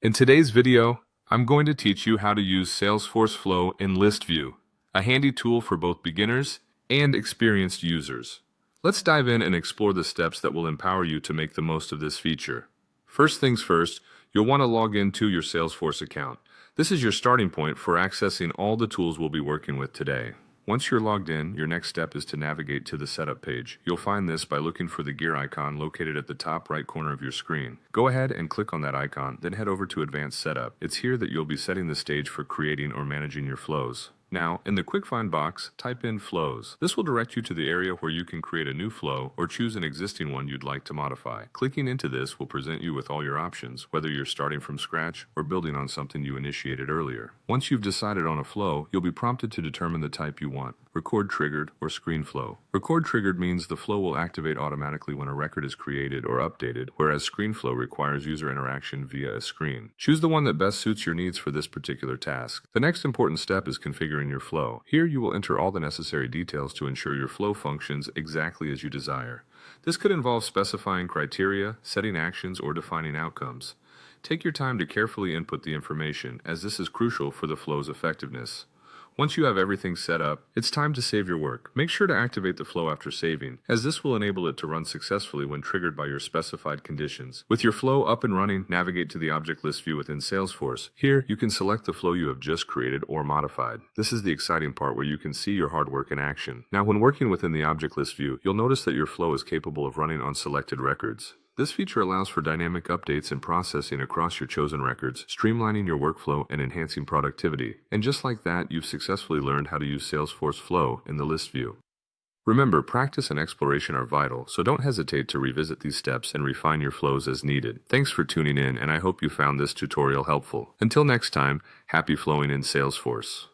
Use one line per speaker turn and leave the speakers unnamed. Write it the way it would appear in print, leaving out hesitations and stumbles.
In today's video, I'm going to teach you how to use Salesforce Flow in List View, a handy tool for both beginners and experienced users. Let's dive in and explore the steps that will empower you to make the most of this feature. First things first, you'll want to log into your Salesforce account. This is your starting point for accessing all the tools we'll be working with today. Once you're logged in, your next step is to navigate to the Setup page. You'll find this by looking for the gear icon located at the top right corner of your screen. Go ahead and click on that icon, then head over to Advanced Setup. It's here that you'll be setting the stage for creating or managing your flows. Now, in the Quick Find box, type in Flows. This will direct you to the area where you can create a new flow or choose an existing one you'd like to modify. Clicking into this will present you with all your options, whether you're starting from scratch or building on something you initiated earlier. Once you've decided on a flow, you'll be prompted to determine the type you want: record triggered or screen flow. Record triggered means the flow will activate automatically when a record is created or updated, whereas screen flow requires user interaction via a screen. Choose the one that best suits your needs for this particular task. The next important step is configuring your flow. Here you will enter all the necessary details to ensure your flow functions exactly as you desire. This could involve specifying criteria, setting actions, or defining outcomes. Take your time to carefully input the information, as this is crucial for the flow's effectiveness. Once you have everything set up, it's time to save your work. Make sure to activate the flow after saving, as this will enable it to run successfully when triggered by your specified conditions. With your flow up and running, navigate to the Object List view within Salesforce. Here, you can select the flow you have just created or modified. This is the exciting part where you can see your hard work in action. Now, when working within the Object List view, you'll notice that your flow is capable of running on selected records. This feature allows for dynamic updates and processing across your chosen records, streamlining your workflow and enhancing productivity. And just like that, you've successfully learned how to use Salesforce Flow in the list view. Remember, practice and exploration are vital, so don't hesitate to revisit these steps and refine your flows as needed. Thanks for tuning in, and I hope you found this tutorial helpful. Until next time, happy flowing in Salesforce.